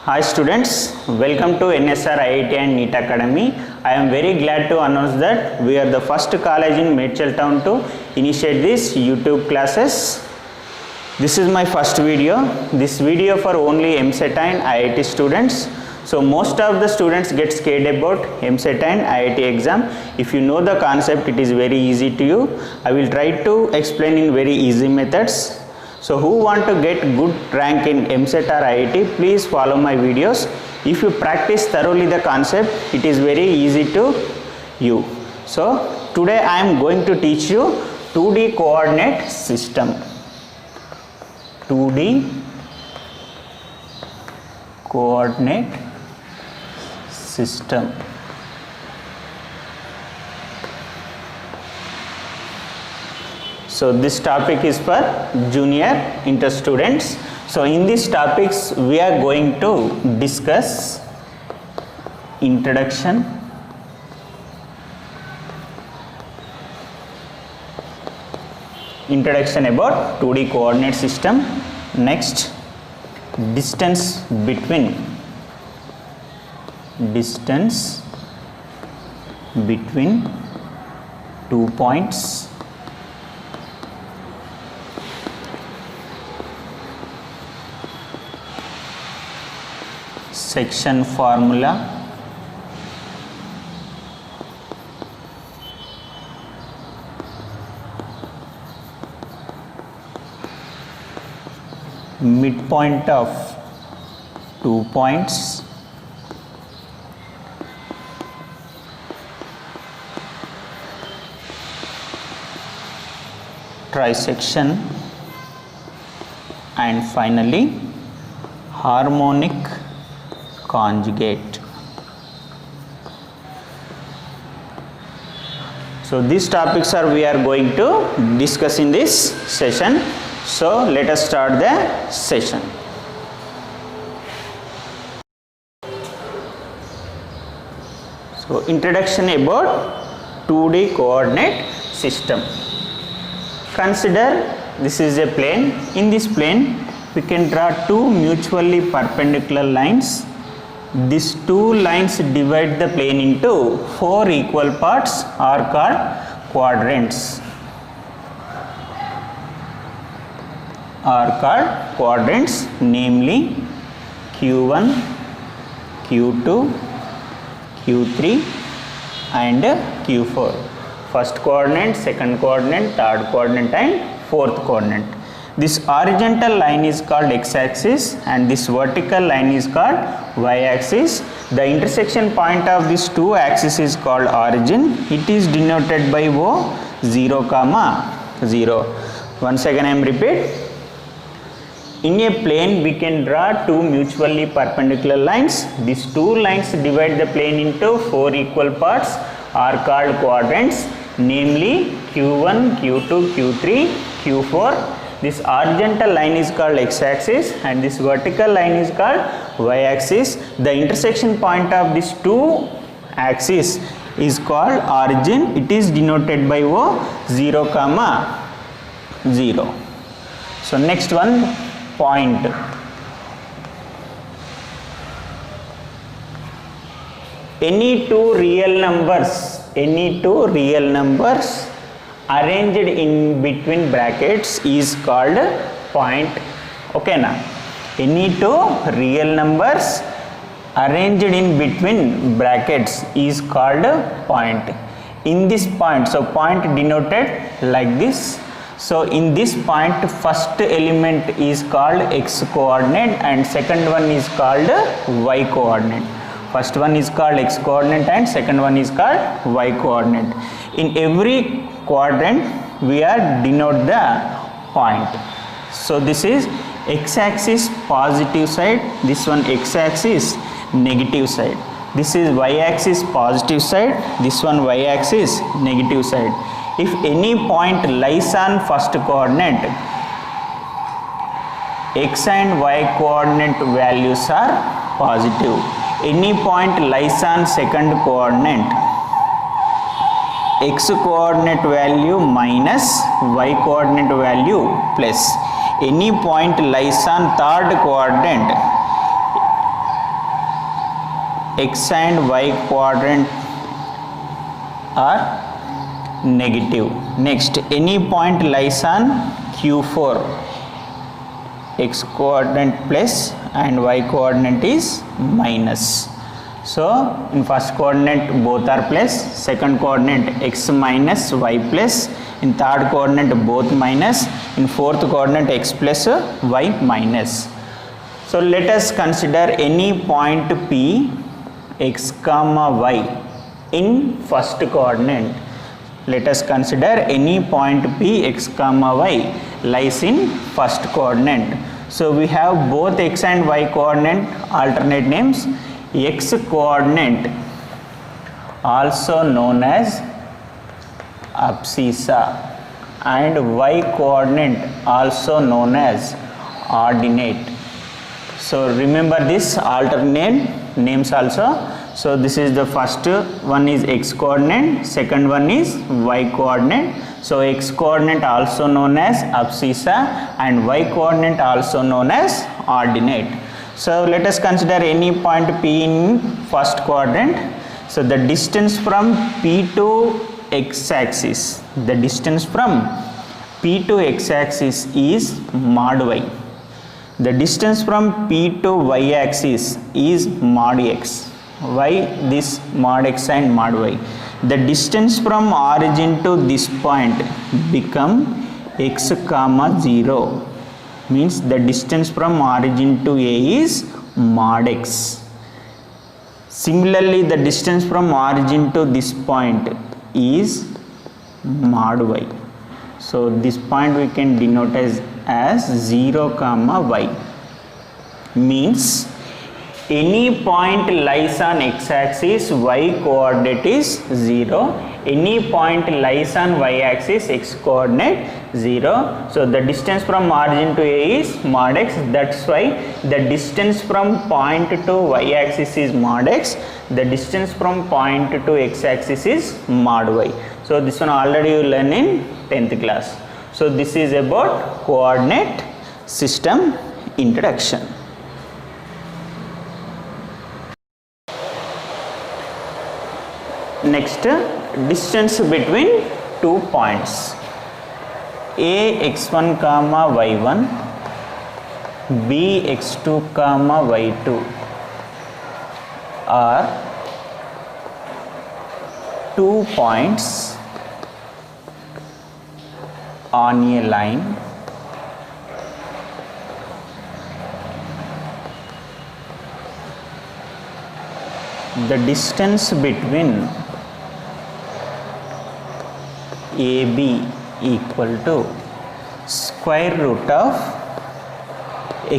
Hi students, welcome to NSR IIT and NEET Academy. I am very glad to announce that we are the first college in Medchal town to initiate this YouTube classes. This is my first video. This video for only EAMCET and IIT students. So most of the students get scared about EAMCET and IIT exam. If you know the concept, it is very easy to you. I will try to explain in very easy methods. So who want to get good rank in EAMCET or IIT, please follow my videos. If you practice thoroughly the concept, it is very easy to you. So today I am going to teach you 2D coordinate system. 2D coordinate system. So this topic is for junior inter students. So in these topics we are going to discuss introduction, about 2D coordinate system. Next, distance between 2 points. Section formula. Midpoint of 2 points. Trisection, and finally harmonic conjugate. So these topics we are going to discuss in this session. So let us start the session. So introduction about 2D coordinate system. Consider this is a plane. In this plane we can draw two mutually perpendicular lines. These two lines divide the plane into 4 equal parts are called quadrants. Namely Q1, Q2, Q3 and Q4. First coordinate, second coordinate, third coordinate and fourth coordinate. This horizontal line is called x-axis and this vertical line is called y-axis. The intersection point of these two axes is called origin. It is denoted by O, 0, 0. Once again I am repeat. In a plane we can draw two mutually perpendicular lines. These two lines divide the plane into 4 equal parts are called quadrants. Namely Q1, Q2, Q3, Q4. This horizontal line is called x-axis and this vertical line is called y-axis. The intersection point of these two axes is called origin. It is denoted by O, 0, 0. So next one, point. Any two real numbers arranged in between brackets is called point. Okay na? Any two real numbers arranged in between brackets is called point. In this point, so point denoted like this. So in this point first element is called x coordinate and second one is called y coordinate. First one is called x coordinate and second one is called y coordinate. In every quadrant we are denote the point. So this is x-axis positive side, this one x-axis negative side. This is y-axis positive side, this one y-axis negative side. If any point lies on first coordinate, x and y coordinate values are positive. Any point lies on second coordinate, x coordinate value minus y coordinate value plus. Any point lies on third quadrant, x and y quadrant are negative. Next, any point lies on Q4, x coordinate plus and y coordinate is minus. So in first coordinate both are plus, second coordinate x minus y plus, in third coordinate both minus, in fourth coordinate x plus y minus. So let us consider any point P x comma y in first coordinate. Let us consider any point P x comma y lies in first coordinate. So we have both x and y coordinate alternate names. X coordinate also known as abscissa and y coordinate also known as ordinate. So remember this alternate names also. So this is the first one is x coordinate, second one is y coordinate. So x coordinate also known as abscissa and y coordinate also known as ordinate. So let us consider any point P in first quadrant. So the distance from P to x axis, the distance from P to x axis is mod y. The distance from P to y axis is mod x. Why this mod x and mod y? The distance from origin to this point become x comma 0. Means the distance from origin to A is mod x. Similarly, the distance from origin to this point is mod y. So this point we can denote as 0 comma y. Means any point lies on x axis, y coordinate is 0. Any point lies on y axis, x coordinate 0. So the distance from origin to A is mod x. That's why the distance from point to y axis is mod x. The distance from point to x axis is mod y. So this one already you learn in 10th class. So this is about coordinate system introduction. Next, distance between two points A x1 comma y1, B x2 comma y2 are 2 points on a line the distance between AB equal to square root of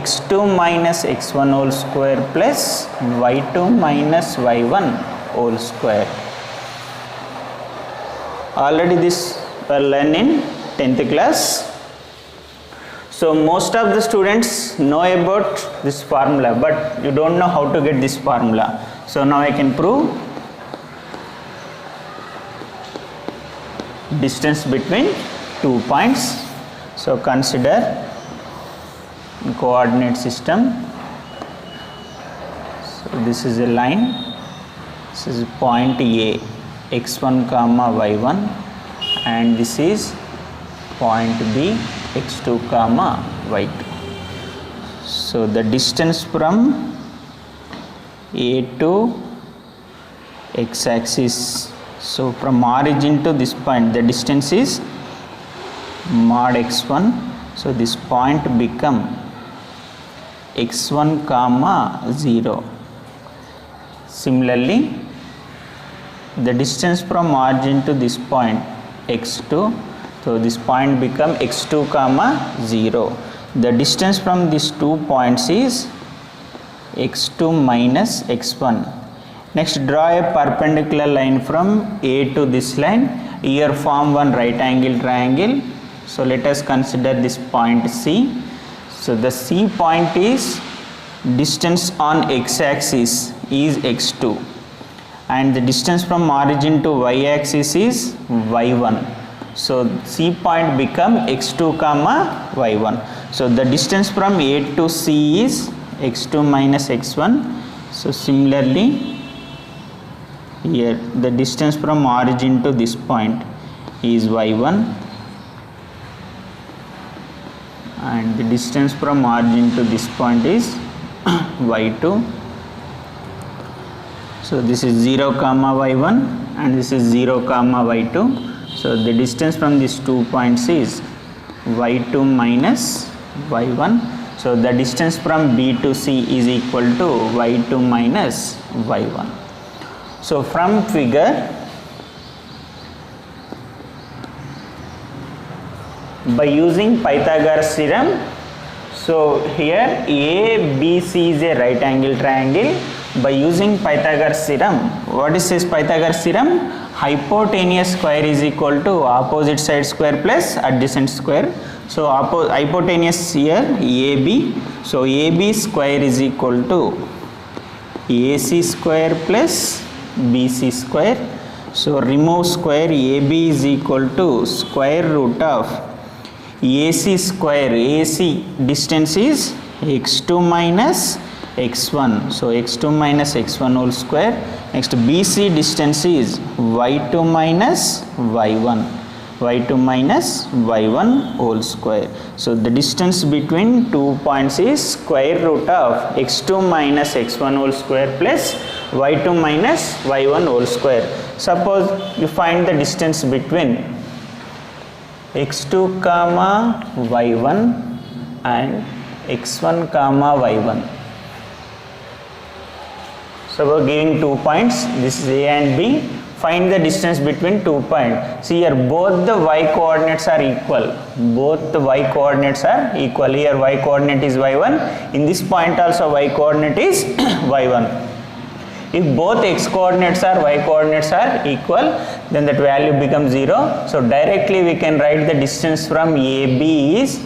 x2 minus x1 whole square plus y2 minus y1 whole square. Already this were learned in 10th class. So most of the students know about this formula, but you don't know how to get this formula. So now I can prove distance between 2 points. So consider coordinate system. So this is a line. This is point A, x1 comma y1, and this is point B, x2 comma y2. So the distance from A to x axis, so from origin to this point the distance is mod x1. So this point become x1 comma 0. Similarly, the distance from origin to this point x2, so this point become x2 comma 0. The distance from these 2 points is x2 minus x1. Next, draw a perpendicular line from A to this line. Here form one right angle triangle. So let us consider this point C. So the C point is distance on x axis is x2 and the distance from origin to y axis is y1. So C point become x2 comma y1. So the distance from A to C is x2 minus x1. So similarly here the distance from origin to this point is y1, and the distance from origin to this point is y2. So this is 0 comma y1 and this is 0 comma y2. So the distance from these 2 points is y2 minus y1. So the distance from B to C is equal to y2 minus y1. So from figure, by using Pythagoras theorem, so here ABC is a right angle triangle. By using Pythagoras theorem, what is this Pythagoras theorem? Hypotenuse square is equal to opposite side square plus adjacent square. So hypotenuse here AB, so AB square is equal to AC square plus BC square. So remove square, AB is equal to square root of AC square. AC distance is x2 minus x1, so x2 minus x1 whole square. Next BC distance is y2 minus y1, y2 minus y1 whole square. So the distance between 2 points is square root of x2 minus x1 whole square plus y2 minus y1 whole square. Suppose you find the distance between x2 comma y1 and x1 comma y1. So we are giving 2 points, this is A and B. Find the distance between 2 points. See here, both the y coordinates are equal. Both the y coordinates are equal. Here y coordinate is y1. In this point also y coordinate is y1. If both x coordinates or y coordinates are equal, then that value becomes 0. So directly we can write the distance from AB is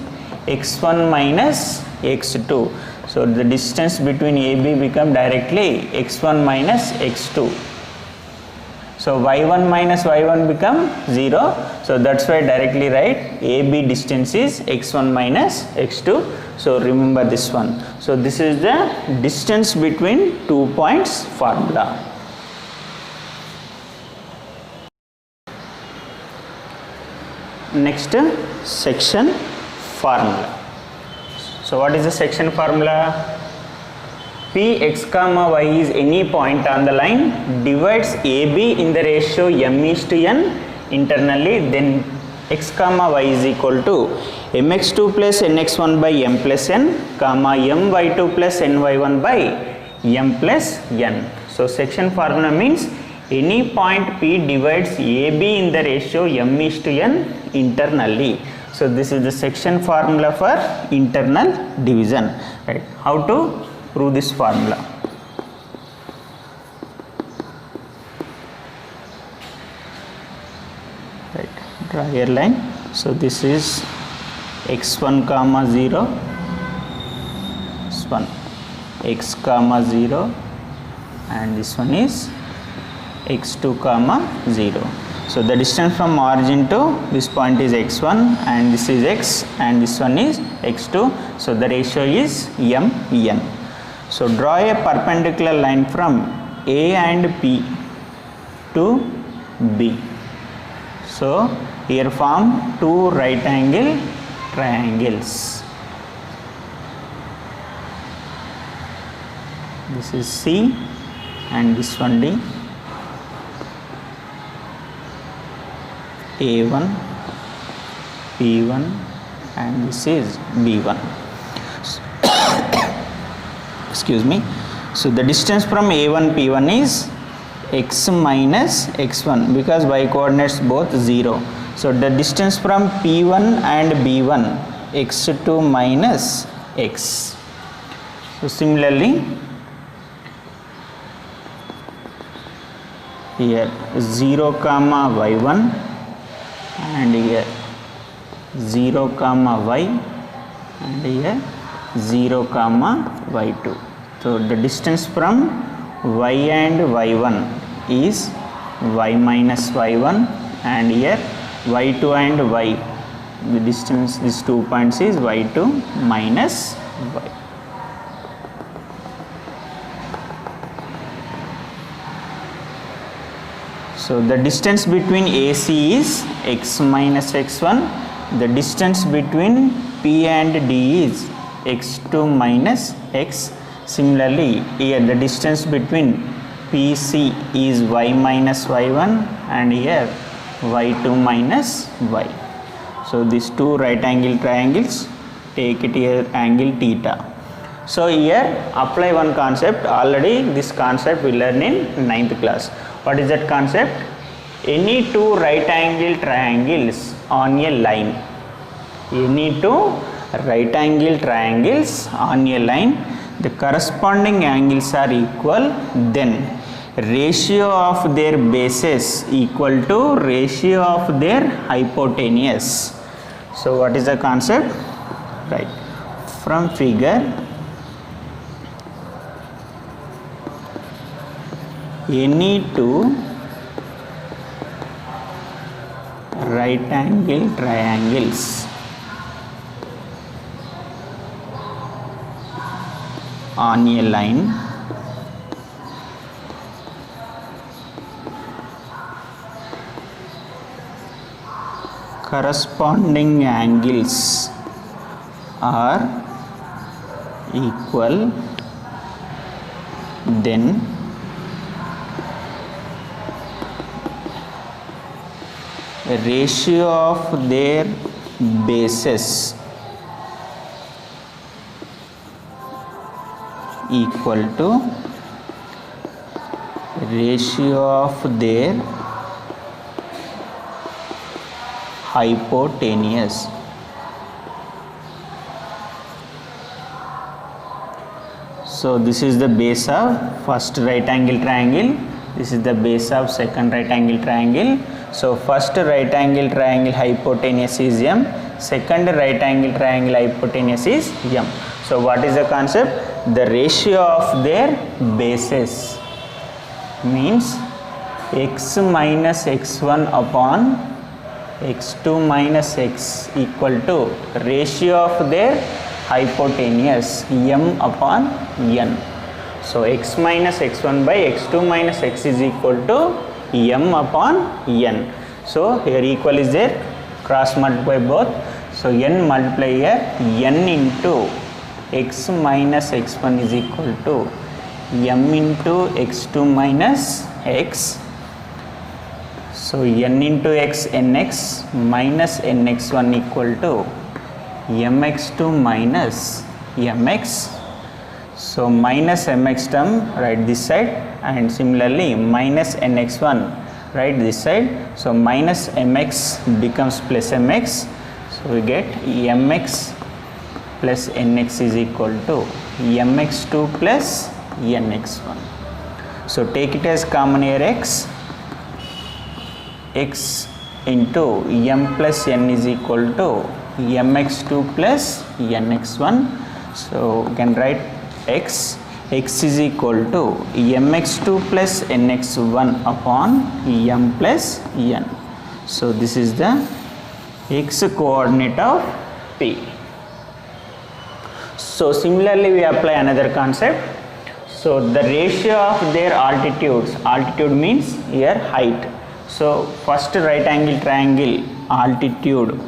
x1 minus x2. So the distance between AB become directly x1 minus x2. So y1 minus y1 become 0. So that's why directly write AB distance is x1 minus x2. So remember this one. So this is the distance between 2 points formula. Next, section formula. So what is the section formula? Px comma y is any point on the line divides AB in the ratio m is to n internally, then x comma y is equal to mx2 plus nx1 by m plus n comma my2 plus ny1 by m plus n. So section formula means any point P divides AB in the ratio m is to n internally. So this is the section formula for internal division. Right? How to prove this formula? Right. Draw a line. So this is x1 comma 0, this one x comma 0, and this one is x2 comma 0. So the distance from origin to this point is x1 and this is x and this one is x2. So the ratio is m n. So draw a perpendicular line from A and P to B. So here form two right angle triangles. This is C and this one D. A1, P1 and this is B1. Excuse me. So the distance from A1 P1 is x minus x1 because y coordinates both 0. So the distance from P1 and B1 x2 minus x. So similarly here 0 comma y1 and here 0 comma y and here 0 comma y2. So the distance from y and y1 is y minus y1 and here y2 and y, the distance these 2 points is y2 minus y. So the distance between AC is x minus x1. The distance between P and D is x2 minus x. Similarly, here the distance between PC is y minus y1 and here y2 minus y. So these two right angle triangles, take it here angle theta. So here apply one concept. Already this concept we learn in 9th class. What is that concept? Any two right angle triangles on a line. Any two right angle triangles on a line, the corresponding angles are equal, then ratio of their bases equal to ratio of their hypotenuse. So what is the concept? Right, from figure, any two right angle triangles on a line corresponding angles are equal, then ratio of their bases equal to ratio of their hypotenuse. So this is the base of first right angle triangle, this is the base of second right angle triangle. So first right angle triangle hypotenuse is m, second right angle triangle hypotenuse is m. So what is the concept? The ratio of their bases means x minus x1 upon x2 minus x equal to ratio of their hypotenuse m upon n. So x minus x1 by x2 minus x is equal to m upon n. So here equal is there, cross multiply both. So n multiply here, n into x minus x1 is equal to m into x2 minus x. So n into x nx minus nx1 equal to mx2 minus mx. So minus mx term write this side, and similarly minus nx1 write this side. So minus mx becomes plus mx. So we get mx plus nx is equal to mx2 plus nx1. So take it as common here x into m plus n is equal to mx2 plus nx1. So you can write x is equal to mx2 plus nx1 upon m plus n. So this is the x coordinate of P. So similarly we apply another concept. So the ratio of their altitudes, altitude means here height. So first right angle triangle altitude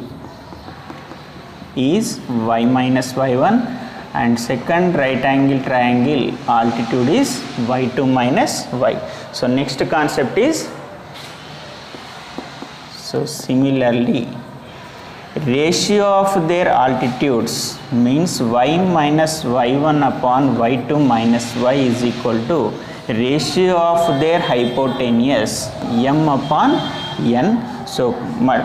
is y minus y1, and second right angle triangle altitude is y2 minus y. So next concept is, so similarly ratio of their altitudes means y minus y1 upon y2 minus y is equal to ratio of their hypotenuse m upon n. So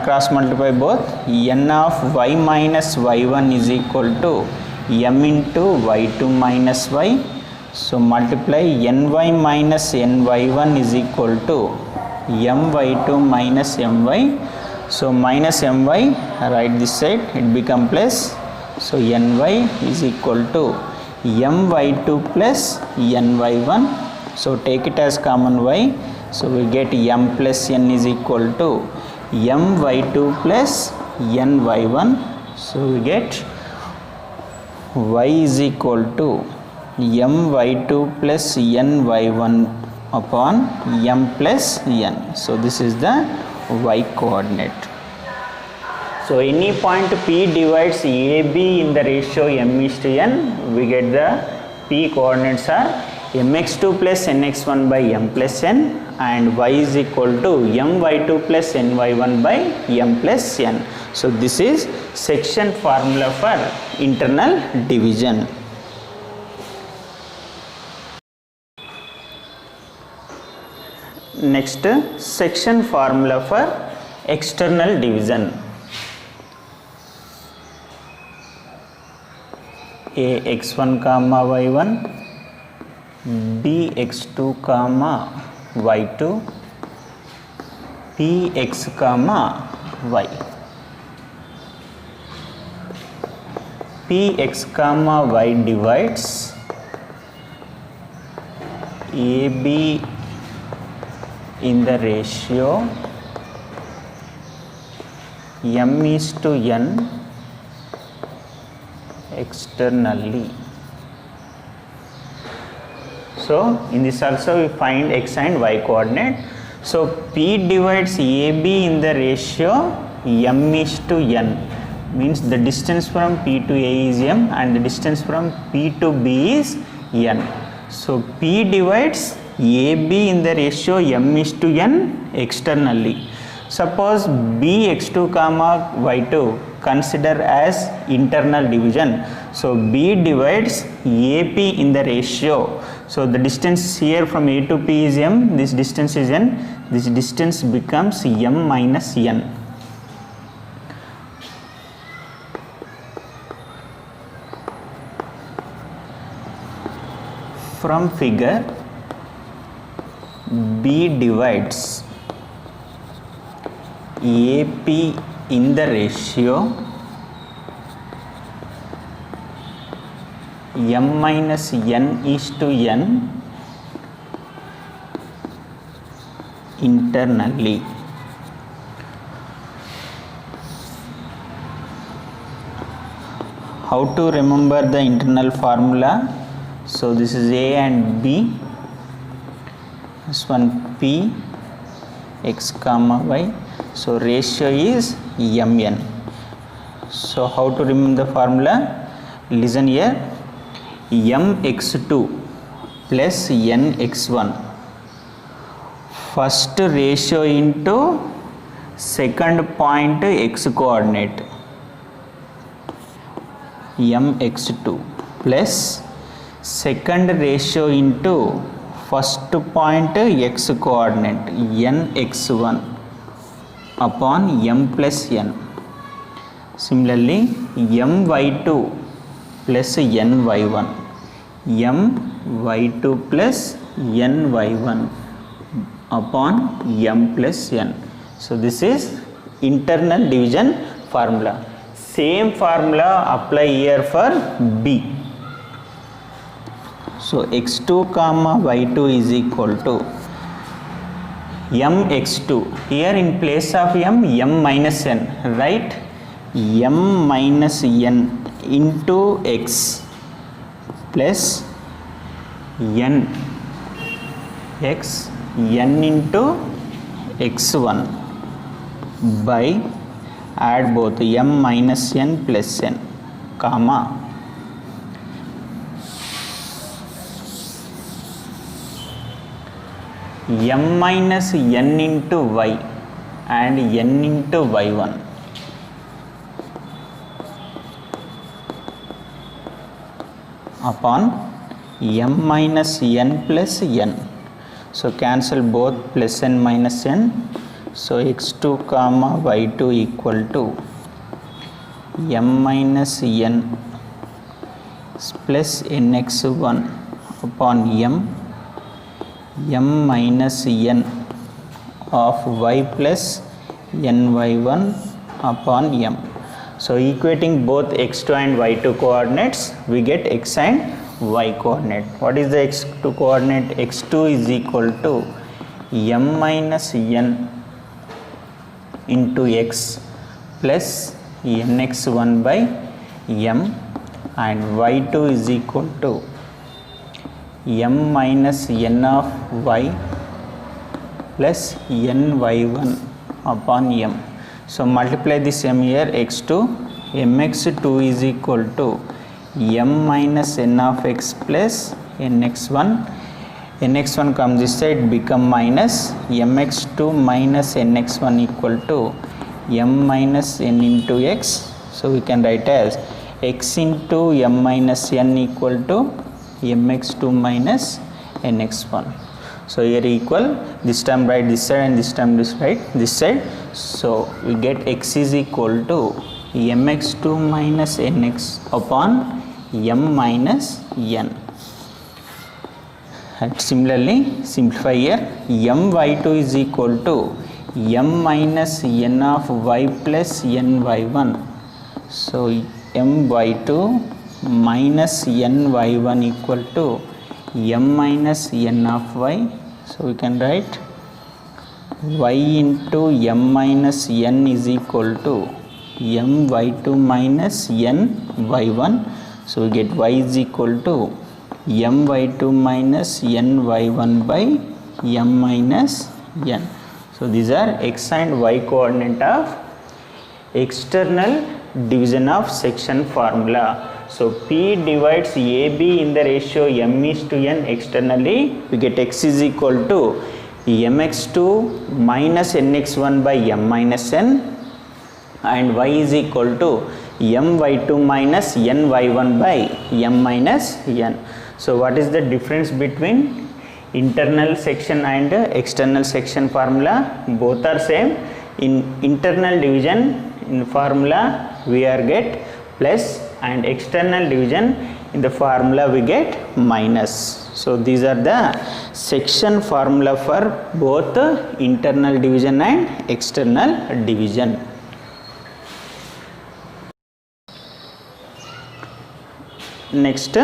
cross multiply both, n of y minus y1 is equal to m into y2 minus y. So multiply ny minus ny1 is equal to my2 minus my. So minus my write this side, it become plus. So ny is equal to my2 plus ny1. So take it as common y. So we get m plus n is equal to my2 plus ny1. So we get y is equal to my2 plus ny1 upon m plus n. So this is the y coordinate. So any point P divides AB in the ratio m:n, we get the P coordinates are mx2 plus nx1 by m plus n and y is equal to my2 plus ny1 by m plus n. So this is section formula for internal division. Next, section formula for external division. Ax1 comma y1, bx2 comma y2, px comma y. Px comma y divides AB in the ratio m:n externally. So in this also we find x and y coordinate. So P divides AB in the ratio m:n, means the distance from P to A is m and the distance from P to B is n. So P divides AB in the ratio m:n externally. Suppose bx2 comma y2 consider as internal division. So B divides AP in the ratio. So the distance here from A to P is m, this distance is n, this distance becomes m minus n. From figure, B divides AP in the ratio m minus n is to n internally. How to remember the internal formula? So this is A and B, this one P x comma y. So ratio is mn. So how to remember the formula? Listen here, mx2 plus nx1, first ratio into second point x coordinate, mx2 plus second ratio into first point x coordinate nx1 upon m plus n. Similarly, my2 plus ny1, my2 plus ny1 upon m plus n. So this is internal division formula. Same formula apply here for B. So x2 comma y2 is equal to mx2. Here in place of m minus n, right? M minus n into x plus n x n into x1 by add both m minus n plus n comma m minus n into y and n into y1 upon m minus n plus n. So cancel both plus n minus n. So x2 comma y2 equal to m minus n plus nx1 upon m minus n of y plus ny1 upon m. So equating both x2 and y2 coordinates, we get x and y coordinate. What is the x2 coordinate? x2 is equal to m minus n into x plus nx1 by m, and y2 is equal to m minus n of y plus ny1 upon m. So multiply this m here, x2, mx2 is equal to m minus n of x plus nx1. nx1 comes this side, become minus mx2 minus nx1 equal to m minus n into x. So we can write as x into m minus n equal to mx2 minus nx1. So here equal, this time write this side and this time this write this side. So we get x is equal to mx2 minus nx upon m minus n. And similarly simplify here, my2 is equal to m minus n of y plus ny1. So my2 minus ny1 equal to m minus n of y. So we can write y into m minus n is equal to my2 minus n y1. So we get y is equal to my2 minus ny1 by m minus n. So these are x and y coordinate of external division of section formula. So P divides AB in the ratio m is to n externally. We get x is equal to mx2 minus nx1 by m minus n, and y is equal to my2 minus ny1 by m minus n. So what is the difference between internal section and external section formula? Both are same. In internal division in formula we are get plus, and external division in the formula we get minus. So these are the section formula for both internal division and external division. Next,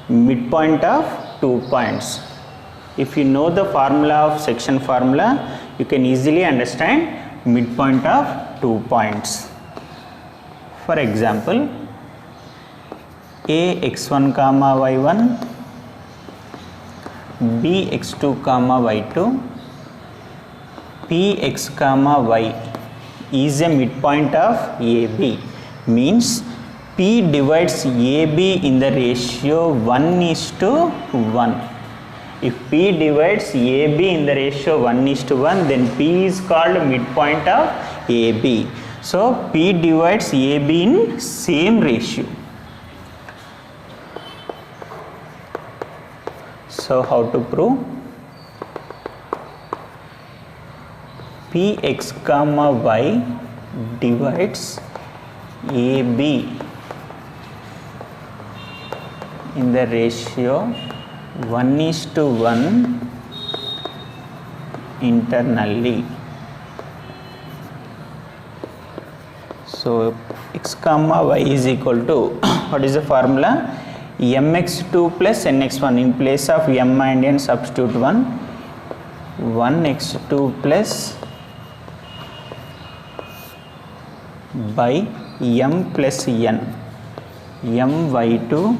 midpoint of 2 points. If you know the formula of section formula, you can easily understand midpoint of 2 points. For example, a x1 comma y1, b x2 comma y2, p x comma y is a midpoint of AB. Means P divides AB in the ratio 1:1. If P divides AB in the ratio 1:1, then P is called midpoint of AB. So P divides AB in same ratio. So how to prove? Px comma y divides AB in the ratio 1:1 internally. So x comma y is equal to, what is the formula? mx2 plus nx1. In place of m and n substitute 1x2 plus by m plus n, my2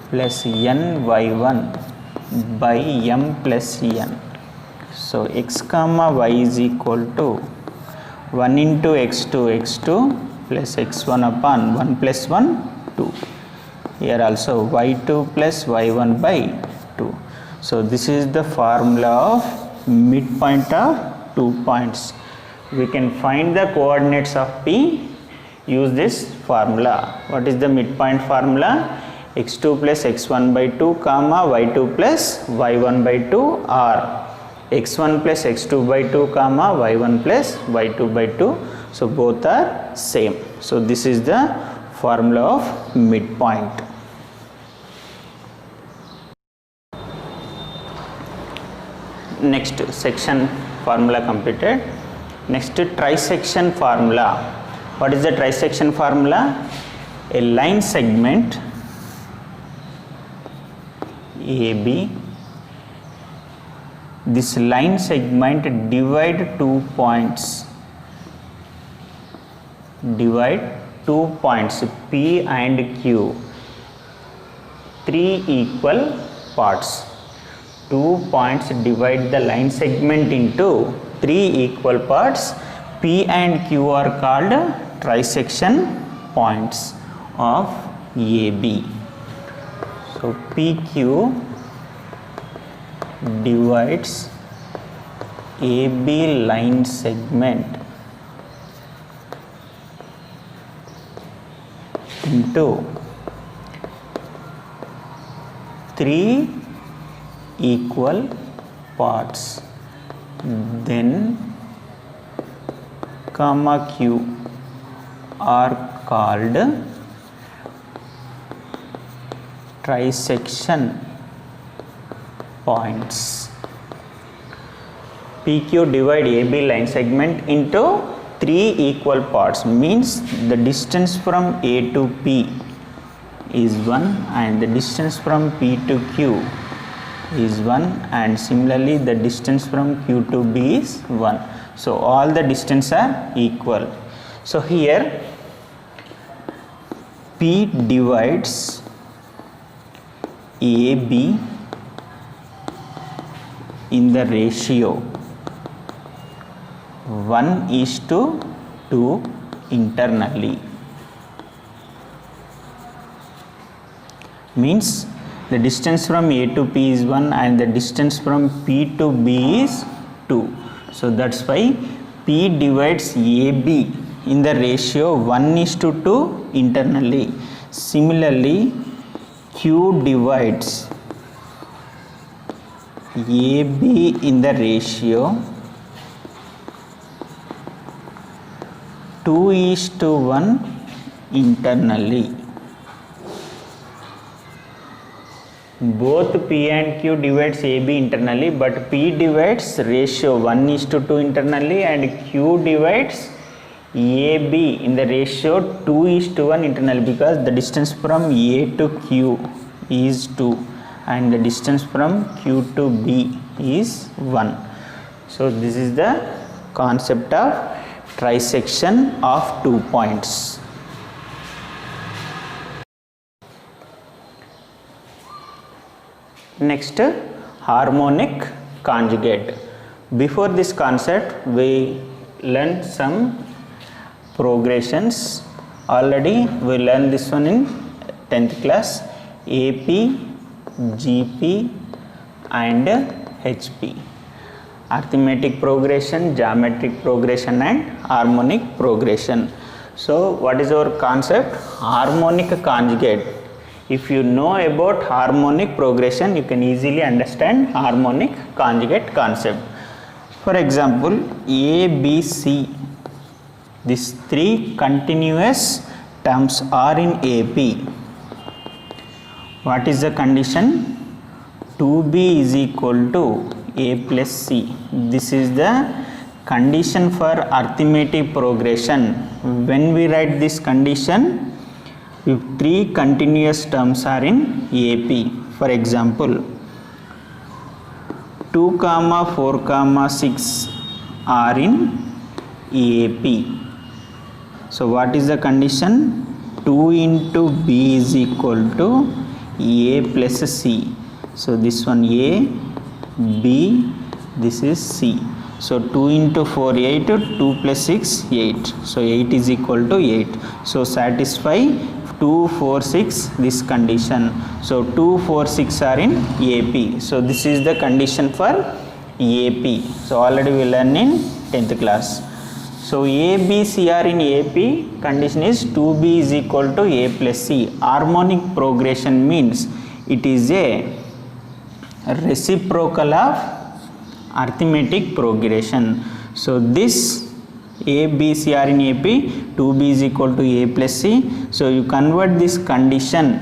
plus ny1 by m plus n. So x comma y is equal to 1 into x2 plus x1 upon 1 plus 1 2. Here also y2 plus y1 by 2. So this is the formula of midpoint of 2 points. We can find the coordinates of P, use this formula. What is the midpoint formula? x2 plus x1 by 2 comma y2 plus y1 by 2, or x1 plus x2 by 2 comma y1 plus y2 by 2. So both are same. So this is the formula of midpoint. Next, section formula completed. Next, trisection formula. What is the trisection formula? A line segment AB, this line segment divide 2 points, P and Q, 3 equal parts. 2 points divide the line segment into 3 equal parts. P and Q are called trisection points of AB. So PQ divides AB line segment into 3 equal parts. Then comma Q are called trisection points. PQ divide AB line segment into 3 equal parts, means the distance from A to P is 1 and the distance from P to Q is 1, and similarly the distance from Q to B is 1. So all the distance are equal. So here P divides AB in the ratio 1:2 internally, means the distance from A to P is 1 and the distance from P to B is 2. So that's why P divides AB in the ratio 1:2 internally. Similarly, Q divides AB in the ratio 2:1 internally. Both P and Q divides AB internally, but P divides ratio 1:2 internally and Q divides AB in the ratio 2:1 internally, because the distance from A to Q is 2 and the distance from Q to B is 1. So this is the concept of trisection of 2 points. Next, harmonic conjugate. Before this concept we learned some progressions. Already we learned this one in 10th class, AP, GP and HP. Arithmetic progression, geometric progression and harmonic progression. So what is our concept? Harmonic conjugate. If you know about harmonic progression, you can easily understand harmonic conjugate concept. For example, A, B, C, these 3 continuous terms are in AP. What is the condition? 2B is equal to A plus C. This is the condition for arithmetic progression. When we write this condition, if 3 continuous terms are in AP, for example 2, 4, 6 are in AP. So what is the condition? 2 into B is equal to A plus C. So this one A, B, this is C. So 2 into 4 8, 2 plus 6 8. So 8 is equal to 8. So satisfy 2, 4, 6 this condition. So 2, 4, 6 are in AP. So this is the condition for AP. So already we learned in 10th class. So A, B, C are in AP. Condition is 2B is equal to A plus C. Harmonic progression means it is a reciprocal of arithmetic progression. So this A, B, C are in AP, 2B is equal to A plus C. So you convert this condition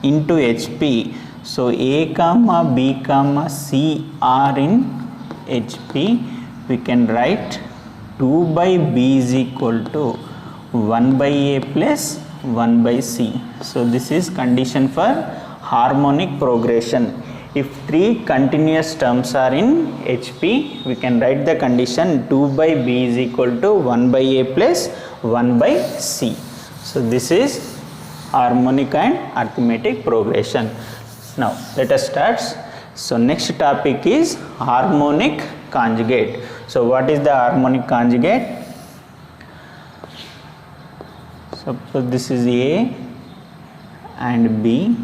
into HP. So A comma B comma C are in HP. We can write 2 by B is equal to 1 by A plus 1 by C. So this is condition for harmonic progression. If 3 continuous terms are in HP, we can write the condition 2 by B is equal to 1 by A plus 1 by C. So this is harmonic and arithmetic progression. Now let us start. So next topic is harmonic conjugate. So what is the harmonic conjugate? Suppose this is A and B.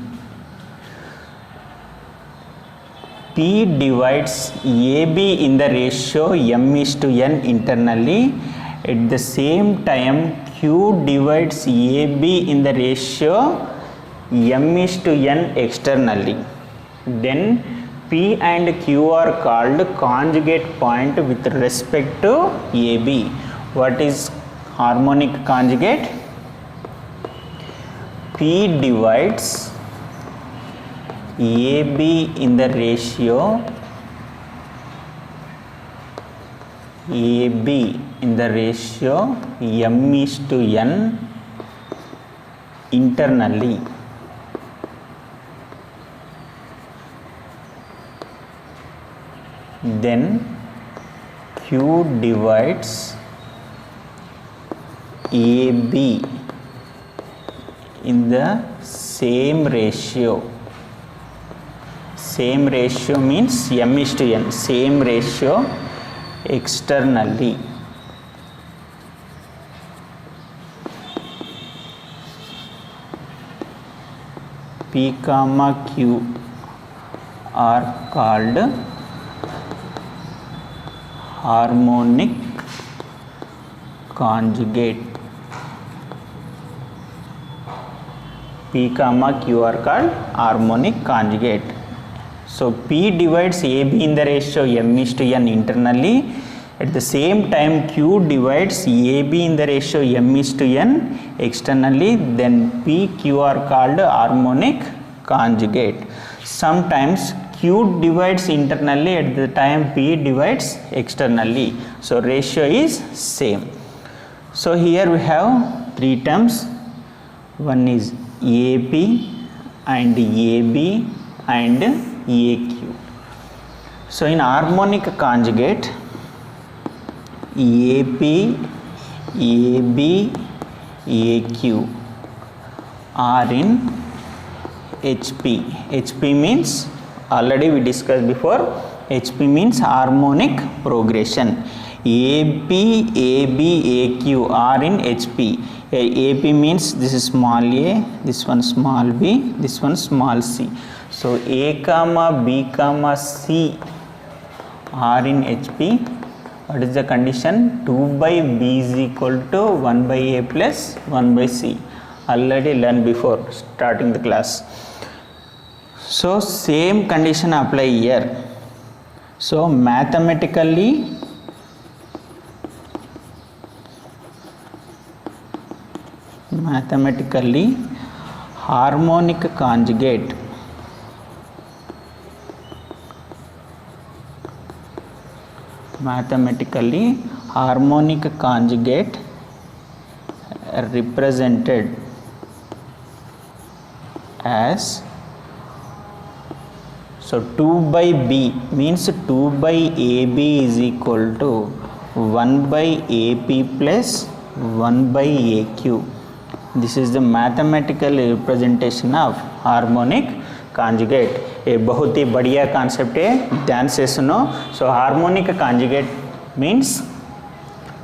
P divides AB in the ratio m:n internally. At the same time, Q divides AB in the ratio m:n externally. Then P and Q are called conjugate point with respect to AB. What is harmonic conjugate? P divides AB in the ratio m:n internally. Then Q divides AB in the same ratio. Same ratio means m:n, same ratio externally. P comma Q are called harmonic conjugate. P comma Q are called harmonic conjugate. So P divides AB in the ratio m:n internally. At the same time, Q divides AB in the ratio m:n externally. Then P, Q are called harmonic conjugate. Sometimes Q divides internally, at the time P divides externally. So ratio is same. So here we have three terms. One is AP and AB and AQ. So in harmonic conjugate, AP, AB, AQ are in HP. HP means, already we discussed before, HP means harmonic progression. AP, AB, AQ are in HP. AP means this is small a, this one small b, this one small c. So A comma B comma C are in HP. What is the condition? 2 by B is equal to 1 by A plus 1 by C. Already learned before starting the class. So same condition apply here. So mathematically harmonic conjugate represented as, so 2 by B means 2 by AB is equal to 1 by AP plus 1 by AQ. This is the mathematical representation of harmonic conjugate. ये बहुत ही बढ़िया concept है, ध्यान से सुनो. So harmonic conjugate means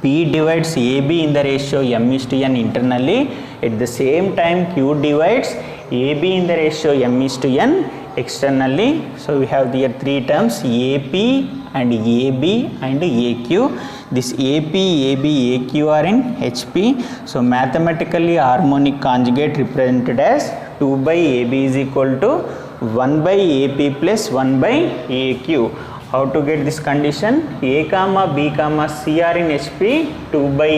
P divides AB in the ratio m:n internally. At the same time, Q divides AB in the ratio m:n externally. So we have here three terms, AP and AB and AQ. This AP, AB, AQ are in HP. So mathematically harmonic conjugate represented as 2 by AB is equal to 1 by AP plus 1 by AQ. How to get this condition? A comma B comma C are in HP. 2 by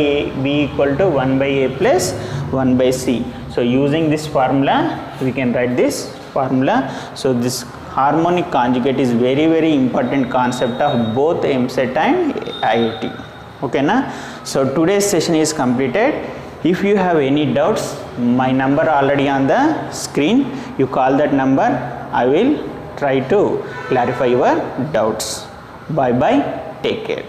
B equal to 1 by A plus 1 by C. So using this formula, we can write this formula. So this harmonic conjugate is very important concept of both EAMCET and IIT. Okay na? So today's session is completed. If you have any doubts, my number already on the screen. You call that number. I will try to clarify your doubts. Bye bye. Take care.